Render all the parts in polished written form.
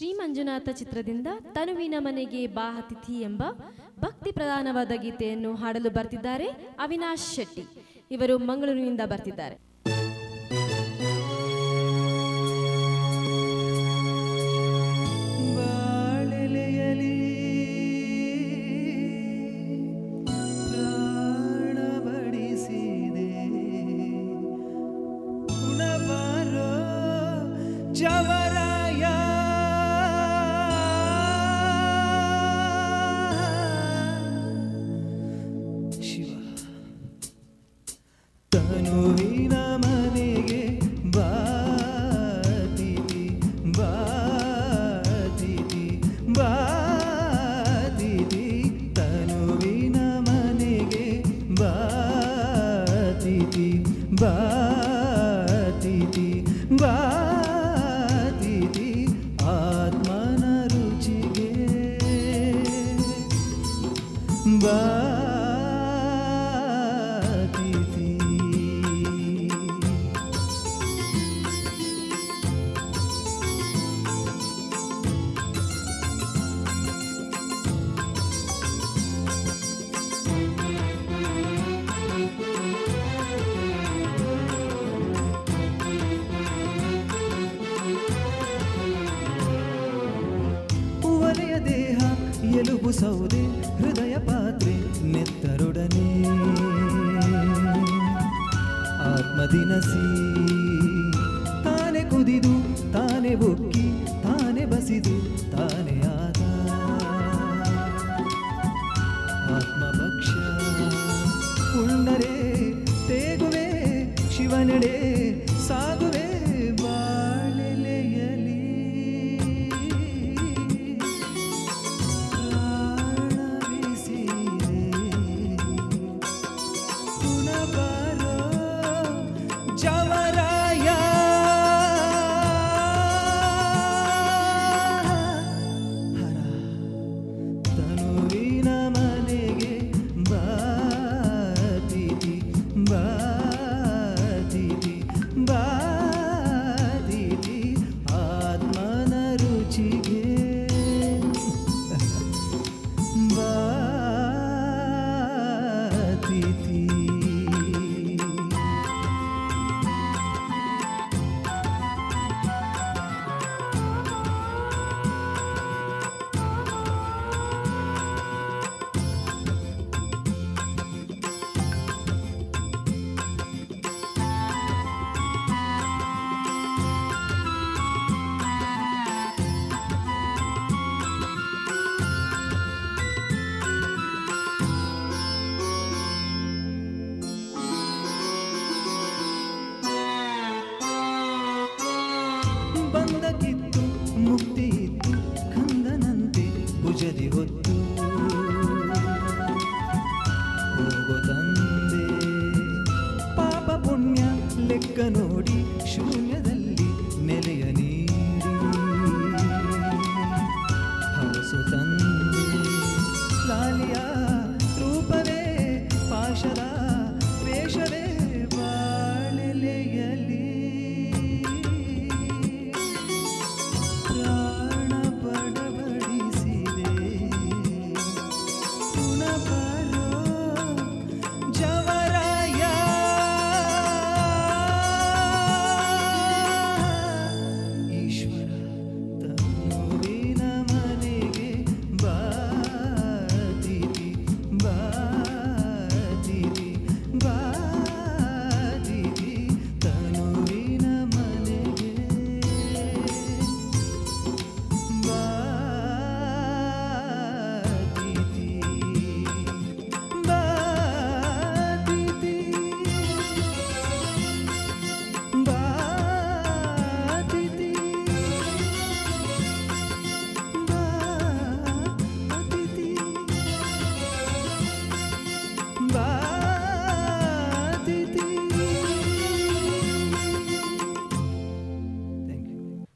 ಶ್ರೀ ಮಂಜುನಾಥ ಚಿತ್ರದಿಂದ ತನುವಿನ ಮನೆಗೆ ಬಾ ಅತಿಥಿ ಎಂಬ ಭಕ್ತಿ ಪ್ರಧಾನವಾದ ಗೀತೆಯನ್ನು ಹಾಡಲು ಬರ್ತಿದ್ದಾರೆ ಅವಿನಾಶ್ ಶೆಟ್ಟಿ. ಇವರು ಮಂಗಳೂರಿನಿಂದ ಬರ್ತಿದ್ದಾರೆ. ತನುವಿನ ಮನೆಗೆ ಬಾತಿಥಿ ಬಾತಿಥಿ ಬಾತಿಥಿ ತನುವಿನ ಮನೆಗೆ ಬಾತಿಥಿ ಬಾತಿಥಿ ಬಾತಿಥಿ ಆತ್ಮನ ರುಚಿಗೆ ಬಾ ದೇಹ ಎಲುಬು ಸೌದೆ ಹೃದಯ ಪಾತ್ರೆ ನೆತ್ತರೊಡನೆ ಆತ್ಮದಿನಸಿ ತಾನೆ ಕುದಿದು ತಾನೆ ಬೊಕ್ಕಿ ತಾನೆ ಬಸಿದು ತಾನೆ ಆದ ಆತ್ಮಭಕ್ಷ್ಯ ಉಳ್ಳರೆ ತೇಗುವೆ ಶಿವನೆಡೆ ಸಾಗುವೆ ಬಾಳೆಲೆಯಲಿ ಬಂದಕ್ಕಿತ್ತು ಮುಕ್ತಿ ಇತ್ತು ಕಂದನಂತೆ ಭುಜದಿ ಹೊತ್ತು ಹೋಗೋ ತಂದೆ ಪಾಪ ಪುಣ್ಯ ಲೆಕ್ಕ ನೋಡಿ ಶೂನ್ಯದಲ್ಲಿ ನೆಲೆಯ ನೀಡಿ ಹರಸು ತಂದೆ ಲಾಲಿಯ ರೂಪವೇ ಪಾಶದ ವೇಷವೇ ಬಾಳೆಲೆಯಲಿ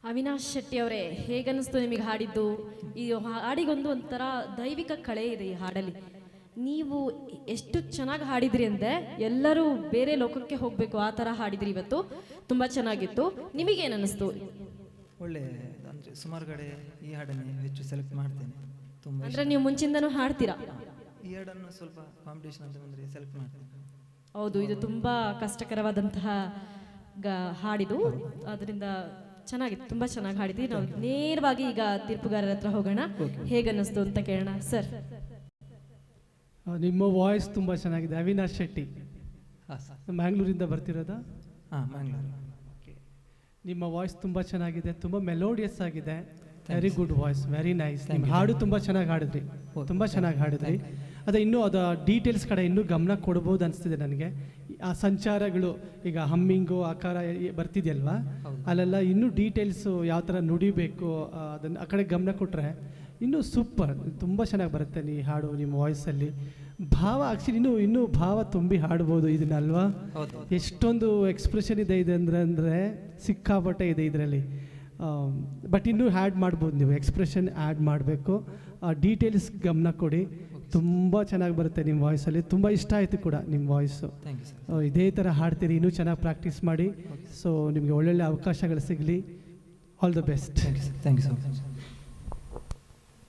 ಅವಿನಾಶ್ ಶೆಟ್ಟಿ ಅವರೇ, ಹೇಗನ್ನಿಸ್ತು ನಿಮಗೆ ಹಾಡಿದ್ದು? ಈ ಹಾಡಿಗೊಂದು ಒಂಥರ ದೈವಿಕ ಕಳೆ ಇದೆ ಈ ಹಾಡಲ್ಲಿ. ನೀವು ಎಷ್ಟು ಚೆನ್ನಾಗಿ ಹಾಡಿದ್ರಿ ಅಂದ್ರೆ ಎಲ್ಲರೂ ಬೇರೆ ಲೋಕಕ್ಕೆ ಹೋಗಬೇಕು ಆ ಥರ ಹಾಡಿದ್ರಿ ಇವತ್ತು. ತುಂಬ ಚೆನ್ನಾಗಿತ್ತು. ನಿಮಗೇನು ಅನ್ನಿಸ್ತು? ಒಳ್ಳೆ ಅಂದರೆ ಸುಮಾರು ಕಡೆ ಈ ಹಾಡನ್ನೇ ಹೆಚ್ಚು ಸೆಲೆಕ್ಟ್ ಮಾಡ್ತೇನೆ. ತುಂಬ ಅಂದ್ರೆ ನೀವು ಮುಂಚಿಂದನೂ ಹಾಡ್ತೀರಾ? ಈ ಹಾಡನ್ನು ಸ್ವಲ್ಪ ಕಾಂಪಿಟೇಷನ್ ಅಂತ ಬಂದರೆ ಸೆಲೆಕ್ಟ್ ಮಾಡ್ತೇನೆ. ಹೌದು, ಇದು ತುಂಬಾ ಕಷ್ಟಕರವಾದಂತಹ ಹಾಡಿದು, ಅದರಿಂದ ಚೆನ್ನಾಗಿತ್ತು, ತುಂಬಾ ಚೆನ್ನಾಗಿ ಹಾಡಿದ್ವಿ. ನಾವು ನೇರವಾಗಿ ಈಗ ತೀರ್ಪುಗಾರರ ಹತ್ರ ಹೋಗೋಣ, ಹೇಗನ್ನಿಸ್ತು ಅಂತ ಕೇಳೋಣ. ಸರ್, ನಿಮ್ಮ ವಾಯ್ಸ್ ತುಂಬ ಚೆನ್ನಾಗಿದೆ. ಅವಿನಾಶ್ ಶೆಟ್ಟಿ, ಹಾಂ ಸರ್. ಮ್ಯಾಂಗ್ಳೂರಿಂದ ಬರ್ತಿರೋದಾ? ಹಾಂ, ಮ್ಯಾಂಗ್ಳೂರು. ನಿಮ್ಮ ವಾಯ್ಸ್ ತುಂಬ ಚೆನ್ನಾಗಿದೆ, ತುಂಬ ಮೆಲೋಡಿಯಸ್ ಆಗಿದೆ. Very good voice, very nice. ನಿಮ್ಮ ಹಾಡು ತುಂಬ ಚೆನ್ನಾಗಿ ಹಾಡಿದ್ರಿ, ತುಂಬ ಚೆನ್ನಾಗಿ ಹಾಡಿದ್ರಿ. ಅದೇ ಇನ್ನೂ ಅದು ಡೀಟೇಲ್ಸ್ ಕಡೆ ಇನ್ನೂ ಗಮನ ಕೊಡ್ಬೋದು ಅನಿಸ್ತಿದೆ ನನಗೆ. ಆ ಸಂಚಾರಗಳು ಈಗ ಹಮ್ಮಿಂಗು ಆಕಾರ ಬರ್ತಿದೆಯಲ್ವಾ, ಅಲ್ಲೆಲ್ಲ ಇನ್ನೂ ಡೀಟೇಲ್ಸು ಯಾವ ಥರ ನುಡಿಬೇಕು ಅದನ್ನು ಆ ಕಡೆ ಗಮನ ಕೊಟ್ಟರೆ ಇನ್ನೂ ಸೂಪರ್, ತುಂಬ ಚೆನ್ನಾಗಿ ಬರುತ್ತೆ ಈ ಹಾಡು ನಿಮ್ಮ ವಾಯ್ಸಲ್ಲಿ. ಭಾವ ಆ್ಯಕ್ಚುಲಿ ಇನ್ನೂ ಭಾವ ತುಂಬಿ ಹಾಡ್ಬೋದು ಇದನ್ನಲ್ವಾ? ಎಷ್ಟೊಂದು ಎಕ್ಸ್ಪ್ರೆಷನ್ ಇದೆ ಅಂದರೆ ಸಿಕ್ಕಾಪಟ್ಟೆ ಇದೆ ಇದರಲ್ಲಿ. ಬಟ್ ಇನ್ನೂ ಆ್ಯಡ್ ಮಾಡ್ಬೋದು, ನೀವು ಎಕ್ಸ್ಪ್ರೆಷನ್ ಆ್ಯಡ್ ಮಾಡಬೇಕು, ಡೀಟೇಲ್ಸ್ ಗಮನ ಕೊಡಿ. ತುಂಬ ಚೆನ್ನಾಗಿ ಬರುತ್ತೆ ನಿಮ್ಮ ವಾಯ್ಸಲ್ಲಿ. ತುಂಬ ಇಷ್ಟ ಆಯಿತು ಕೂಡ ನಿಮ್ಮ ವಾಯ್ಸು. ಇದೇ ಥರ ಹಾಡ್ತೀರಿ, ಇನ್ನೂ ಚೆನ್ನಾಗಿ ಪ್ರಾಕ್ಟೀಸ್ ಮಾಡಿ. ಸೊ ನಿಮಗೆ ಒಳ್ಳೊಳ್ಳೆ ಅವಕಾಶಗಳು ಸಿಗಲಿ. All the best. Thank you so much.